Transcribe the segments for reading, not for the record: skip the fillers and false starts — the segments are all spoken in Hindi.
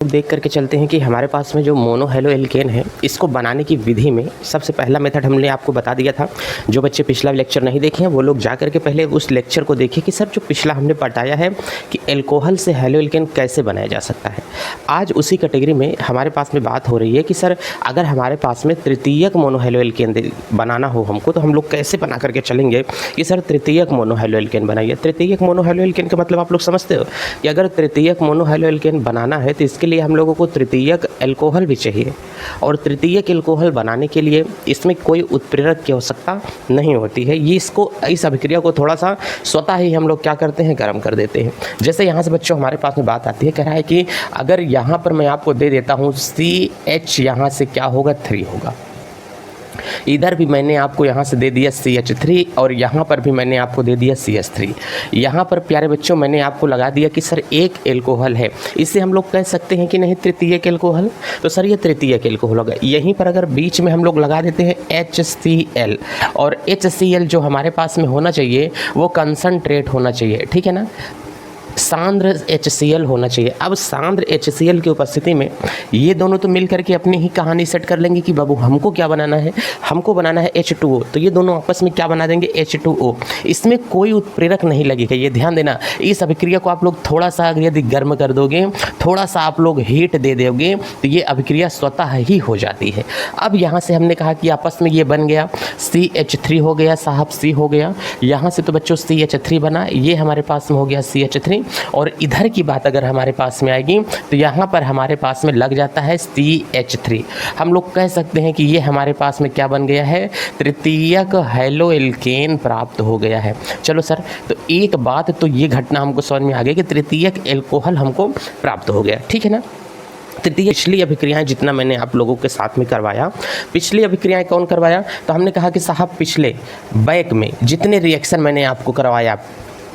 देख करके चलते हैं कि हमारे पास में जो मोनो हैलो एल्केन है, इसको बनाने की विधि में सबसे पहला मेथड हमने आपको बता दिया था। जो बच्चे पिछला लेक्चर नहीं देखे हैं वो लोग जा करके पहले उस लेक्चर को देखिए कि सर जो पिछला हमने बताया है कि एल्कोहल से हैलो एल्केन कैसे बनाया जा सकता है। आज उसी कैटेगरी में हमारे पास में बात हो रही है कि सर अगर हमारे पास में तृतीयक मोनो हैलो एल्केन बनाना हो हमको, तो हम लोग कैसे बना करके चलेंगे कि सर तृतीयक मोनो हैलो एल्केन बनाइए। तृतीयक मोनो हैलो एल्केन का मतलब आप लोग समझते हो कि अगर तृतीयक मोनो हैलो एल्केन बनाना है तो इसके लिए हम लोगों को तृतीयक एल्कोहल भी चाहिए, और तृतीयक एल्कोहल बनाने के लिए इसमें कोई उत्प्रेरक की आवश्यकता नहीं होती है। ये इस अभिक्रिया को थोड़ा सा स्वतः ही हम लोग क्या करते हैं, गर्म कर देते हैं। जैसे यहाँ से बच्चों हमारे पास में बात आती है, कह रहा है कि अगर यहाँ पर मैं आपको दे देता हूँ CH, यहाँ से क्या होगा 3 होगा। इधर भी मैंने आपको यहाँ से दे दिया CH3 और यहाँ पर भी मैंने आपको दे दिया CH3। यहाँ पर प्यारे बच्चों मैंने आपको लगा दिया कि सर एक एल्कोहल है, इसे हम लोग कह सकते हैं कि नहीं तृतीयक एल्कोहल। तो सर ये तृतीयक एल्कोहल होगा। यहीं पर अगर बीच में हम लोग लगा देते हैं HCl, और HCl जो हमारे पास में होना चाहिए वो कंसनट्रेट होना चाहिए, ठीक है ना, सांद्र HCl होना चाहिए। अब सांद्र HCl की उपस्थिति में ये दोनों तो मिल करके अपनी ही कहानी सेट कर लेंगे कि बाबू हमको क्या बनाना है, हमको बनाना है H2O। तो ये दोनों आपस में क्या बना देंगे, H2O। इसमें कोई उत्प्रेरक नहीं लगेगा, ये ध्यान देना। इस अभिक्रिया को आप लोग थोड़ा सा अगर यदि गर्म कर दोगे, थोड़ा सा आप लोग हीट दे दोगे, तो ये अभिक्रिया स्वतः ही हो जाती है। अब यहाँ से हमने कहा कि आपस में ये बन गया CH3 हो गया साहब, C हो गया। यहाँ से तो बच्चों CH3 बना, ये हमारे पास में हो गया CH3। और इधर की बात अगर हमारे पास में आएगी तो यहाँ पर हमारे पास में लग जाता है CH3। हम लोग कह सकते हैं कि ये हमारे पास में क्या बन गया है, तृतीयक हैलो एल्केन प्राप्त हो गया है। चलो सर, तो एक बात तो ये घटना हमको समझ में आ गई कि तृतीयक एल्कोहल हमको प्राप्त हो गया, ठीक है ना। तृतीय पिछली अभिक्रियाएं जितना मैंने आप लोगों के साथ में करवाया, पिछली अभिक्रियाएं कौन करवाया, तो हमने कहा कि साहब पिछले बैक में जितने रिएक्शन मैंने आपको करवाया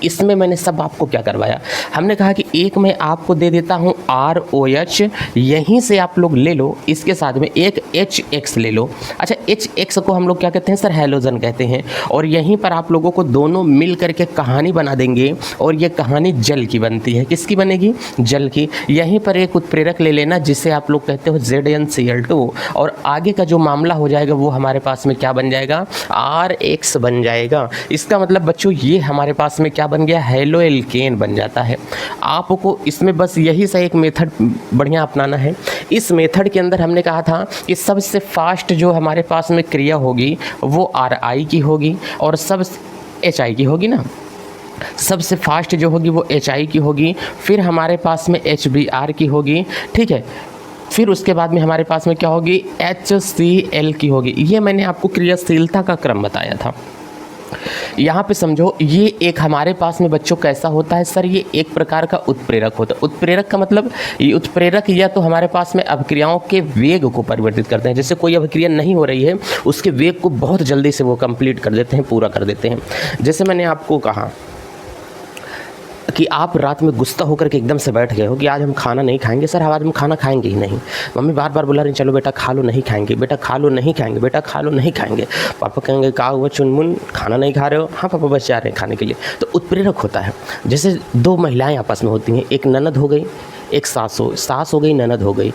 इसमें मैंने सब आपको क्या करवाया, हमने कहा कि एक मैं आपको दे देता हूँ ROH, यहीं से आप लोग ले लो, इसके साथ में एक HX ले लो। अच्छा, HX को हम लोग क्या कहते हैं सर, हैलोजन कहते हैं। और यहीं पर आप लोगों को दोनों मिल करके कहानी बना देंगे, और ये कहानी जल की बनती है। किसकी बनेगी, जल की। यहीं पर एक उत्प्रेरक ले लेना जिसे आप लोग कहते हो ZnCl2, और आगे का जो मामला हो जाएगा वो हमारे पास में क्या बन जाएगा, RX बन जाएगा। इसका मतलब बच्चों ये हमारे पास में क्या बन गया, हैलो एल्केन बन जाता है। आपको इसमें बस यही सा एक मेथड बढ़िया अपनाना है। इस मेथड के अंदर हमने कहा था कि सबसे फास्ट जो हमारे पास में क्रिया होगी वो RI की होगी, और सब HI की होगी ना। सबसे फास्ट जो होगी वो HI की होगी, फिर हमारे पास में HBr की होगी, ठीक है। फिर उसके बाद में हमारे पास में क्या होगी, HCl की होगी। ये मैंने आपको क्रियाशीलता का क्रम बताया था। यहाँ पे समझो, ये एक हमारे पास में बच्चों कैसा होता है सर, ये एक प्रकार का उत्प्रेरक होता है। उत्प्रेरक का मतलब, ये उत्प्रेरक या तो हमारे पास में अभिक्रियाओं के वेग को परिवर्तित करते हैं। जैसे कोई अभिक्रिया नहीं हो रही है, उसके वेग को बहुत जल्दी से वो कंप्लीट कर देते हैं, पूरा कर देते हैं। जैसे मैंने आपको कहा कि आप रात में गुस्सा होकर के एकदम से बैठ गए हो कि आज हम खाना नहीं खाएंगे। सर आज हम खाना खाएंगे ही नहीं। मम्मी बार बार बुला रही, चलो बेटा खा लो, नहीं खाएंगे, बेटा खा लो, नहीं खाएंगे, बेटा खा लो, नहीं खाएंगे। पापा कहेंगे का हुआ चुनमुन, खाना नहीं खा रहे हो, हाँ पापा बस जा रहे हैं खाने के लिए। तो उत्प्रेरक होता है। जैसे दो महिलाएं आपस में होती हैं, एक ननद हो गई, एक सास हो गई, ननद हो गई,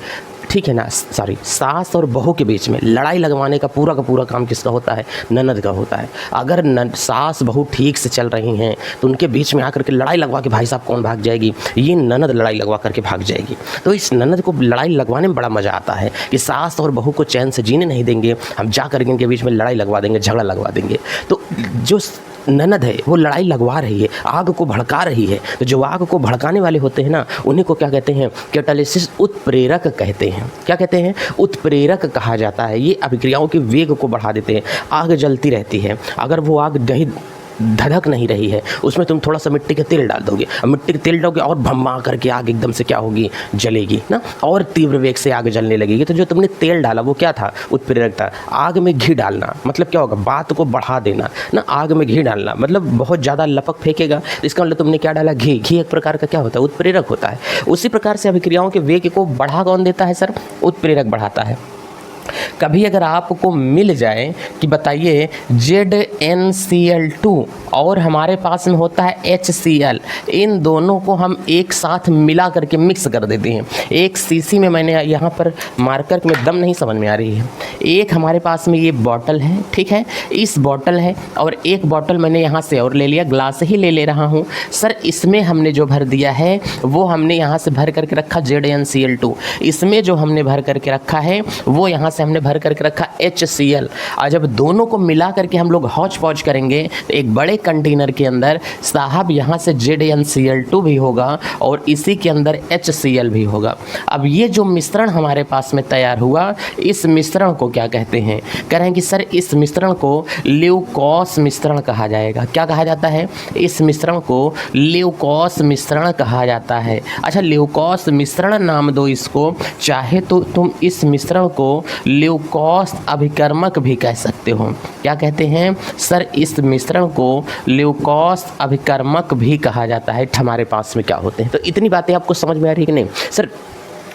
ठीक है ना। सॉरी, सास और बहू के बीच में लड़ाई लगवाने का पूरा काम किसका होता है, ननद का होता है। अगर सास बहू ठीक से चल रही हैं तो उनके बीच में आकर के लड़ाई लगवा के भाई साहब कौन भाग जाएगी, ये ननद लड़ाई लगवा करके भाग जाएगी। तो इस ननद को लड़ाई लगवाने में बड़ा मज़ा आता है कि सास और बहू को चैन से जीने नहीं देंगे, हम जा करके इनके बीच में लड़ाई लगवा देंगे, झगड़ा लगवा देंगे। तो जो ननद है वो लड़ाई लगवा रही है, आग को भड़का रही है। तो जो आग को भड़काने वाले होते हैं ना, उन्हीं को क्या कहते हैं, कैटालिसिस उत्प्रेरक कहते हैं। क्या कहते हैं, उत्प्रेरक कहा जाता है। ये अभिक्रियाओं के वेग को बढ़ा देते हैं। आग जलती रहती है, अगर वो आग धधक नहीं रही है, उसमें तुम थोड़ा सा मिट्टी का तेल डाल दोगे, अब मिट्टी का तेल डालोगे और भम्मा करके आग एकदम से क्या होगी, जलेगी ना, और तीव्र वेग से आग जलने लगेगी। तो जो तुमने तेल डाला वो क्या था, उत्प्रेरक था। आग में घी डालना मतलब क्या होगा, बात को बढ़ा देना ना। आग में घी डालना मतलब बहुत ज़्यादा लपक फेंकेगा, इसका मतलब तुमने क्या डाला, घी। घी एक प्रकार का क्या होता है, उत्प्रेरक होता है। उसी प्रकार से अभिक्रियाओं के वेग को बढ़ा कौन देता है सर, उत्प्रेरक बढ़ाता है। कभी अगर आपको मिल जाए कि बताइए ZnCl2 और हमारे पास में होता है HCl, इन दोनों को हम एक साथ मिला करके मिक्स कर देते हैं एक शीशी में। मैंने यहाँ पर मार्कर में दम नहीं समझ में आ रही है। एक हमारे पास में ये बॉटल है, ठीक है, इस बॉटल है और एक बॉटल मैंने यहाँ से और ले लिया, ग्लास ही ले रहा हूँ सर। इसमें हमने जो भर दिया है वो हमने यहाँ से भर करके रखा ZnCl2, इसमें जो हमने भर करके रखा है वो यहाँ से हमने भर करके रखा HCl। और जब दोनों को मिला करके हम लोग हौच पौच करेंगे तो एक बड़े कंटेनर के अंदर साहब यहाँ से ZnCl2 भी होगा और इसी के अंदर HCl भी होगा। अब ये जो मिश्रण हमारे पास में तैयार हुआ, इस मिश्रण को क्या कहते हैं? कह रहे हैं कि सर इस मिश्रण को ल्यूकोस मिश्रण कहा जाएगा। क्या कहा जाता है? इस मिश्रण को ल्यूकोस मिश्रण कहा जाता है। अच्छा, ल्यूकोस मिश्रण नाम दो इसको, चाहे तो तुम इस मिश्रण को ल्यूकोस अभिकर्मक भी कह सकते हो। क्या कहते हैं सर? इस मिश्रण को ल्यूकोस अभिकर्मक भी कहा जाता है। हमारे पास में क्या होते हैं? तो इतनी बातें आपको समझ में आ रही है कि नहीं सर?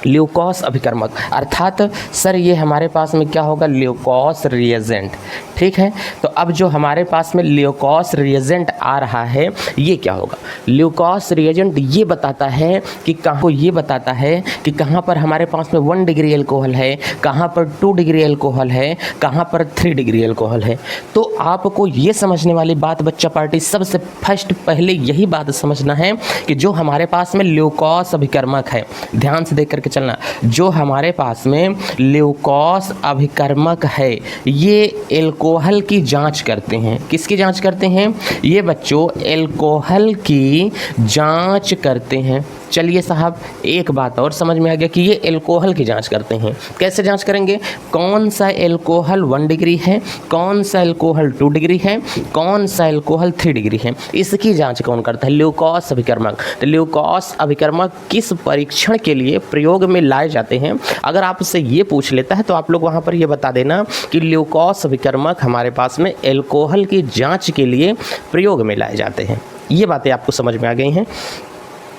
ल्यूकोस अभिकर्मक अर्थात सर ये हमारे पास में क्या होगा? ल्यूकोस रिएजेंट, ठीक है। तो अब जो हमारे पास में ल्यूकोस रिएजेंट आ रहा है ये क्या होगा? ल्यूकोस रिएजेंट ये बताता है कि कहाँ पर हमारे पास में 1 डिग्री एल्कोहल है, कहाँ पर 2 डिग्री एल्कोहल है, कहाँ पर 3 डिग्री एल्कोहल है। तो आपको ये समझने वाली बात बच्चा पार्टी, सबसे फर्स्ट पहले यही बात समझना है कि जो हमारे पास में ल्यूकोस अभिकर्मक है, ध्यान से देख करके चलना, जो हमारे पास में ल्यूकोस अभिकर्मक है ये एल्कोहल की जांच करते हैं। किसकी जांच करते हैं? ये बच्चों एल्कोहल की जांच करते हैं। चलिए साहब, एक बात और समझ में आ गया कि ये एल्कोहल की जांच करते हैं। कैसे जांच करेंगे? कौन सा एल्कोहल 1 डिग्री है, कौन सा एल्कोहल 2 डिग्री है, कौन सा एल्कोहल 3 डिग्री है, इसकी जांच कौन करता है? ल्यूकोस अभिकर्मक। तो ल्यूकोस अभिकर्मक किस परीक्षण के लिए प्रयोग में लाए जाते हैं? अगर आपसे ये पूछ लेता है तो आप लोग वहाँ पर ये बता देना कि ल्यूकोस अभिकर्मक हमारे पास में एल्कोहल की जाँच के लिए प्रयोग में लाए जाते हैं। ये बातें आपको समझ में आ गई हैं।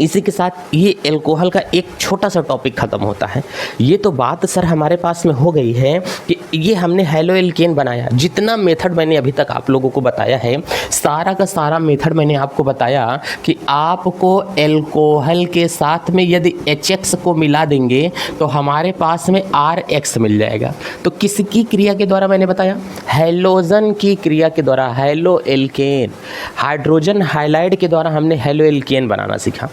इसी के साथ ये एल्कोहल का एक छोटा सा टॉपिक ख़त्म होता है। ये तो बात सर हमारे पास में हो गई है कि ये हमने हैलो एल्केन बनाया। जितना मेथड मैंने अभी तक आप लोगों को बताया है, सारा का सारा मेथड मैंने आपको बताया कि आपको एल्कोहल के साथ में यदि HX को मिला देंगे तो हमारे पास में RX मिल जाएगा। तो किसकी क्रिया के द्वारा मैंने बताया? हैलोजन की क्रिया के द्वारा, हैलो एल्केन, हाइड्रोजन हाइलाइड के द्वारा हमने हैलो एल्केन बनाना सीखा।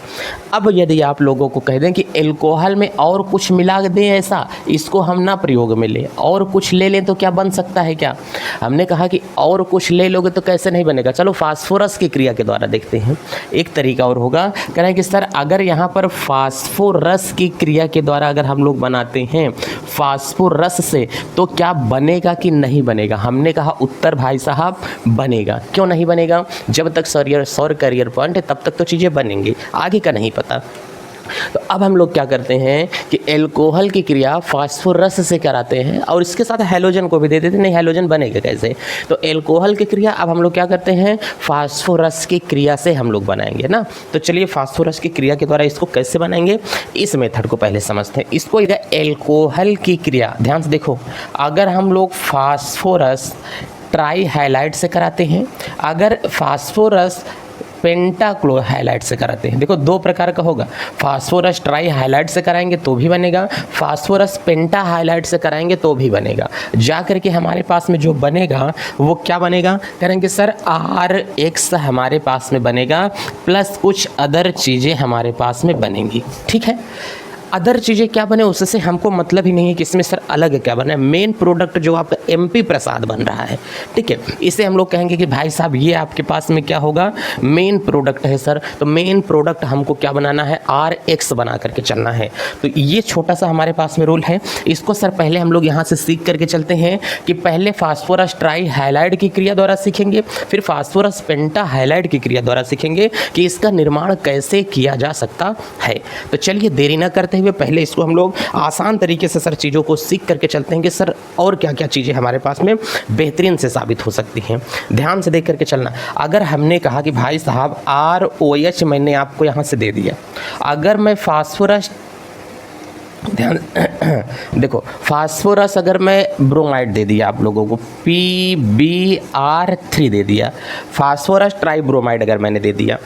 अब यदि आप लोगों को कह दें कि एल्कोहल में और कुछ मिला दें, ऐसा इसको हम ना प्रयोग में लें, और कुछ ले लें तो क्या बन सकता है? क्या हमने कहा कि और कुछ ले लोगे तो कैसे नहीं बनेगा? चलो फास्फोरस की क्रिया के द्वारा देखते हैं। एक तरीका और होगा, कह रहे हैं कि सर अगर यहाँ पर फास्फोरस की क्रिया के द्वारा अगर हम लोग बनाते हैं फास्फोरस से तो क्या बनेगा कि नहीं बनेगा? हमने कहा उत्तर भाई साहब बनेगा। क्यों नहीं बनेगा? जब तक सौर कैरियर पॉइंट है तब तक तो चीज़ें बनेंगी, आगे का नहीं पता। तो अब हम लोग क्या करते हैं कि एल्कोहल की क्रिया फास्फोरस से कराते हैं और इसके साथ हैलोजन को भी दे देते हैं। नहीं, हैलोजन बनेगा कैसे? तो एल्कोहल की क्रिया अब हम लोग क्या करते हैं? फास्फोरस की क्रिया से हम लोग बनाएंगे ना। तो चलिए फास्फोरस की क्रिया के द्वारा इसको कैसे बनाएंगे, इस मेथड को पहले समझते हैं। इसको एल्कोहल की क्रिया, ध्यान से देखो, अगर हम लोग फास्फोरस ट्राई हाइलाइट से कराते हैं, अगर फास्फोरस पेंटाक्लो हाइलाइट से कराते हैं, देखो दो प्रकार का होगा। फास्फोरस ट्राई हाइलाइट से कराएंगे तो भी बनेगा, फास्फोरस पेंटा हाइलाइट से कराएंगे तो भी बनेगा। जा करके हमारे पास में जो बनेगा वो क्या बनेगा? करेंगे सर RX हमारे पास में बनेगा प्लस कुछ अदर चीज़ें हमारे पास में बनेंगी। ठीक है, अदर चीज़ें क्या बने उससे हमको मतलब ही नहीं है कि इसमें सर अलग क्या बना है। मेन प्रोडक्ट जो आपका MP प्रसाद बन रहा है, ठीक है, इसे हम लोग कहेंगे कि भाई साहब ये आपके पास में क्या होगा? मेन प्रोडक्ट है सर। तो मेन प्रोडक्ट हमको क्या बनाना है? RX बना करके चलना है। तो ये छोटा सा हमारे पास में रूल है। इसको सर पहले हम लोग यहाँ से सीख करके चलते हैं कि पहले फास्फोरस ट्राई हाइलाइड की क्रिया द्वारा सीखेंगे, फिर फास्फोरस पेंटा हाइलाइड की क्रिया द्वारा सीखेंगे कि इसका निर्माण कैसे किया जा सकता है। तो चलिए देरी न करते हुए पहले इसको हम लोग आसान तरीके से सर चीज़ों को सीख करके चलते हैं कि सर और क्या क्या चीज़ें हमारे पास में बेहतरीन से साबित हो सकती हैं। ध्यान से देख करके चलना। अगर हमने कहा कि भाई साहब ROH मैंने आपको यहाँ से दे दिया, अगर मैं फास्फोरस ध्यान देखो, फास्फोरस अगर मैं ब्रोमाइड दे दिया आप लोगों को, PbR3 दे दिया, फास्फोरस ट्राइब्रोमाइड अगर मैंने दे दिया,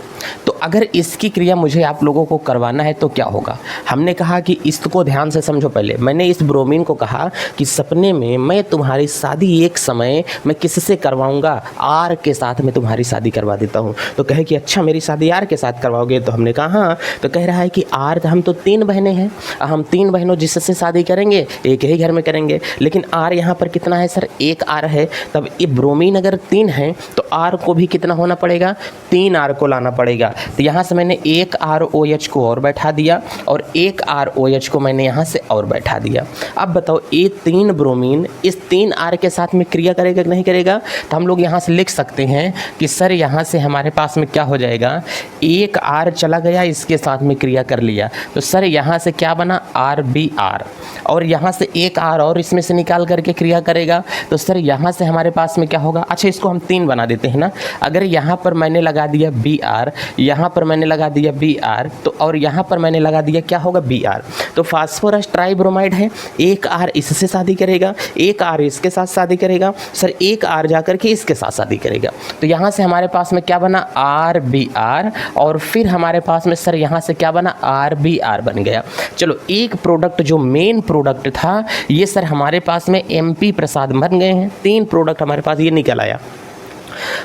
तो अगर इसकी क्रिया मुझे आप लोगों को करवाना है तो क्या होगा। हमने कहा कि इसको ध्यान से समझो। पहले मैंने इस ब्रोमीन को कहा कि सपने में मैं तुम्हारी शादी एक समय मैं किससे करवाऊंगा, आर के साथ मैं तुम्हारी शादी करवा देता हूँ। तो कहे कि अच्छा मेरी शादी आर के साथ करवाओगे, तो हमने कहा हाँ। तो कह रहा है कि आर, हम तो 3 बहनें हैं, हम 3 बहनों जिससे शादी करेंगे एक ही घर में करेंगे, लेकिन आर यहाँ पर कितना है सर, 1 आर है। तब ये ब्रोमीन अगर 3 है तो आर को भी कितना होना पड़ेगा, 3 आर को लाना पड़ेगा। तो यहाँ से मैंने 1 ROH को और बैठा दिया और 1 ROH को मैंने यहाँ से और बैठा दिया। अब बताओ ये 3 ब्रोमीन इस 3 आर के साथ में क्रिया करेगा कि नहीं करेगा। तो हम लोग यहाँ से लिख सकते हैं कि सर यहाँ से हमारे पास में क्या हो जाएगा, 1 आर चला गया इसके साथ में क्रिया कर लिया, तो सर यहाँ से क्या बना, RBR, और यहाँ से 1 आर और इसमें से निकाल करके क्रिया करेगा, तो सर यहाँ से हमारे पास में क्या होगा। अच्छा इसको हम 3 बना देते हैं ना। अगर यहाँ पर मैंने लगा दिया BR, यहाँ पर मैंने लगा दिया BR, तो और यहाँ पर मैंने लगा दिया क्या होगा, BR। तो फास्फोरस ट्राइब्रोमाइड है, 1 आर इससे शादी करेगा, 1 आर इसके साथ शादी करेगा, सर 1 आर जा करके इसके साथ शादी करेगा। तो यहाँ से हमारे पास में क्या बना, RBR, और फिर हमारे पास में सर यहाँ से क्या बना, RBR बन गया। चलो एक प्रोडक्ट जो मेन प्रोडक्ट था ये सर हमारे पास में MP प्रसाद बन गए हैं। 3 प्रोडक्ट हमारे पास ये निकल आया।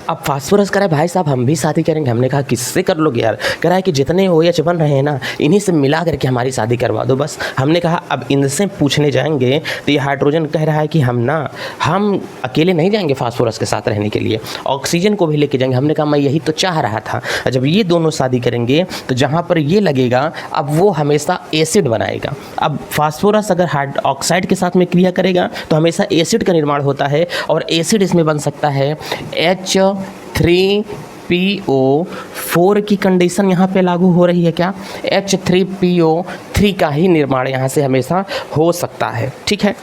अब फास्फोरस कह रहा है भाई साहब हम भी शादी करेंगे। हमने कहा किससे कर लोगे यार। कह रहा है कि जितने OH बन रहे हैं ना इन्हीं से मिला करके हमारी शादी करवा दो बस। हमने कहा अब इनसे पूछने जाएंगे तो ये हाइड्रोजन कह रहा है कि हम अकेले नहीं जाएंगे फास्फोरस के साथ रहने के लिए, ऑक्सीजन को भी लेके जाएंगे। हमने कहा मैं यही तो चाह रहा था। जब ये दोनों शादी करेंगे तो जहाँ पर ये लगेगा अब वो हमेशा एसिड बनाएगा। अब फास्फोरस अगर ऑक्साइड के साथ में क्रिया करेगा तो हमेशा एसिड का निर्माण होता है और एसिड इसमें बन सकता है H3PO4 की कंडीशन यहाँ पे लागू हो रही है क्या, H3PO3 का ही निर्माण यहाँ से हमेशा हो सकता है। ठीक है,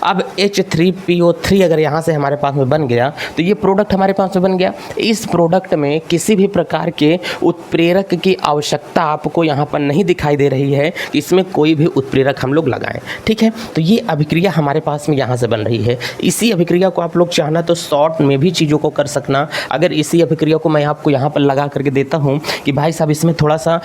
अब H3PO3 अगर यहाँ से हमारे पास में बन गया तो ये प्रोडक्ट हमारे पास में बन गया। इस प्रोडक्ट में किसी भी प्रकार के उत्प्रेरक की आवश्यकता आपको यहाँ पर नहीं दिखाई दे रही है, इसमें कोई भी उत्प्रेरक हम लोग लगाएं। ठीक है, तो ये अभिक्रिया हमारे पास में यहाँ से बन रही है। इसी अभिक्रिया को आप लोग चाहना तो शॉर्ट में भी चीज़ों को कर सकना। अगर इसी अभिक्रिया को मैं आपको यहाँ पर लगा करके देता हूँ कि भाई साहब इसमें थोड़ा सा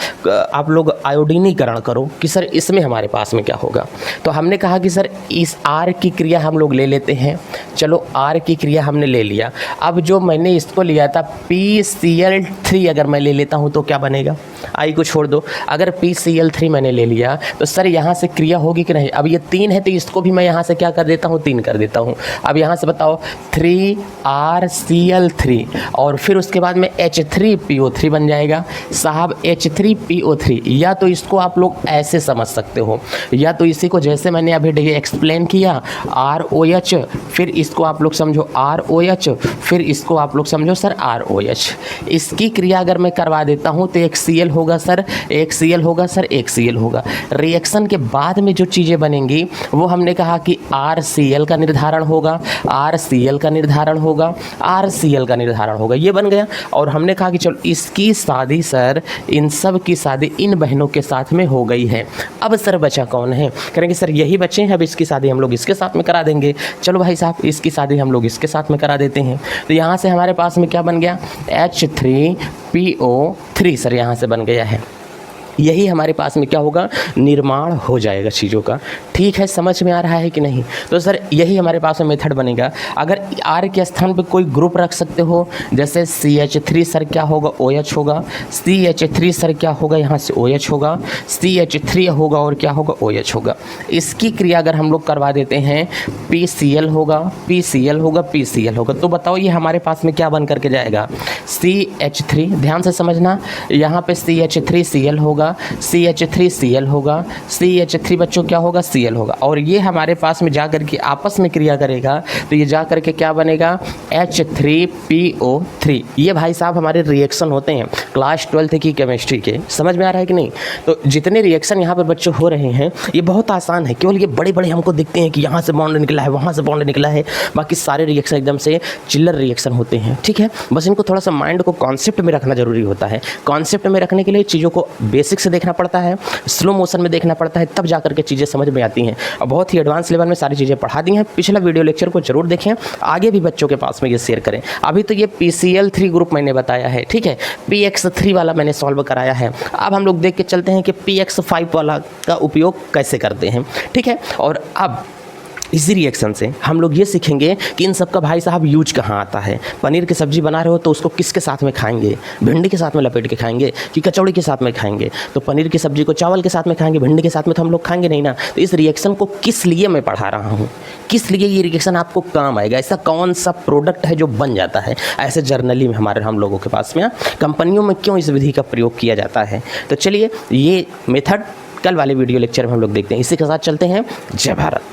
आप लोग आयोडीनीकरण करो कि सर इसमें हमारे पास में क्या होगा। तो हमने कहा कि सर इस आर की क्रिया हम लोग ले लेते हैं। चलो आर की क्रिया हमने ले लिया। अब जो मैंने इसको लिया था PCl3 अगर मैं ले लेता हूं तो क्या बनेगा, आई को छोड़ दो। अगर PCl3 मैंने ले लिया तो सर यहाँ से क्रिया होगी कि नहीं। अब ये 3 है तो इसको भी मैं यहाँ से क्या कर देता हूँ, 3 कर देता हूँ। अब यहाँ से बताओ 3RCl3 और फिर उसके बाद में H3PO3 बन जाएगा साहब। H3PO3 या तो इसको आप लोग ऐसे समझ सकते हो या तो इसी को जैसे मैंने अभी एक्सप्लेन किया ROH, फिर इसको आप लोग समझो ROH, फिर इसको आप लोग समझो सर ROH। इसकी क्रिया अगर मैं करवा देता हूँ तो एक Cl होगा सर, एक Cl होगा सर, एक Cl होगा। रिएक्शन के बाद में जो चीज़ें बनेंगी वो हमने कहा कि RCl का निर्धारण होगा, RCl का निर्धारण होगा, RCl का निर्धारण होगा। ये बन गया। और हमने कहा कि चलो इसकी शादी सर इन सब की शादी इन बहनों के साथ में हो गई है। अब सर बचा कौन है, करेंगे सर यही बच्चे हैं। अब इसकी शादी हम लोग इसके साथ में करा देंगे। चलो भाई साहब इसकी शादी हम लोग इसके साथ में करा देते हैं। तो यहाँ से हमारे पास में क्या बन गया, H3PO3 सर यहाँ से बन गया है। यही हमारे पास में क्या होगा, निर्माण हो जाएगा चीज़ों का। ठीक है, समझ में आ रहा है कि नहीं। तो सर यही हमारे पास में मेथड बनेगा। अगर R के स्थान पे कोई ग्रुप रख सकते हो, जैसे CH3 सर क्या होगा, OH होगा, CH3 सर क्या होगा, यहाँ से OH होगा, CH3 होगा और क्या होगा, OH होगा। इसकी क्रिया अगर हम लोग करवा देते हैं PCl होगा, PCl होगा, PCl होगा। तो बताओ ये हमारे पास में क्या बन करके जाएगा, CH3। ध्यान से समझना, यहाँ पे CH3Cl होगा, CH3Cl होगा, CH3 बच्चों क्या होगा, Cl होगा। और ये हमारे पास में जा करके आपस में क्रिया करेगा तो ये जा करके क्या बनेगा, H3PO3। ये भाई साहब हमारे रिएक्शन होते हैं क्लास 12th की केमिस्ट्री के। समझ में आ रहा है कि नहीं। तो जितने रिएक्शन यहाँ पर बच्चों हो रहे हैं ये बहुत आसान है। केवल ये बड़े बड़े हमको दिखते हैं कि यहाँ से बॉन्ड निकला है, वहाँ से बॉन्ड निकला है, बाकी सारे रिएक्शन एकदम से चिल्लर रिएक्शन होते हैं। ठीक है, बस इनको थोड़ा सा माइंड को कॉन्सेप्ट में रखना जरूरी होता है। कॉन्सेप्ट में रखने के लिए चीज़ों को बेसिक बेसिक से देखना पड़ता है, स्लो मोशन में देखना पड़ता है, तब जा करके चीज़ें समझ में आती हैं। और बहुत ही एडवांस लेवल में सारी चीज़ें पढ़ा दी हैं। पिछला वीडियो लेक्चर को जरूर देखें, आगे भी बच्चों के पास में ये शेयर करें। अभी तो ये PCL3 ग्रुप मैंने बताया है, ठीक है, PX3 वाला मैंने सॉल्व कराया है। अब हम लोग देख के चलते हैं कि PX5 वाला का उपयोग कैसे करते हैं, ठीक है। और अब इसी रिएक्शन से हम लोग ये सीखेंगे कि इन सब का भाई साहब यूज कहाँ आता है। पनीर की सब्जी बना रहे हो तो उसको किसके साथ में खाएंगे? भिंडी के साथ में लपेट के खाएंगे कि कचौड़ी के साथ में खाएंगे? तो पनीर की सब्जी को चावल के साथ में खाएंगे, भिंडी के साथ में तो हम लोग खाएंगे नहीं ना। तो इस रिएक्शन को किस लिए मैं पढ़ा रहा हूँ, किस लिए ये रिएक्शन आपको काम आएगा, ऐसा कौन सा प्रोडक्ट है जो बन जाता है ऐसे जर्नली में हमारे हम लोगों के पास में, कंपनियों में क्यों इस विधि का प्रयोग किया जाता है। तो चलिए ये मेथड कल वाले वीडियो लेक्चर में हम लोग देखते हैं। इसी के साथ चलते हैं। जय भारत।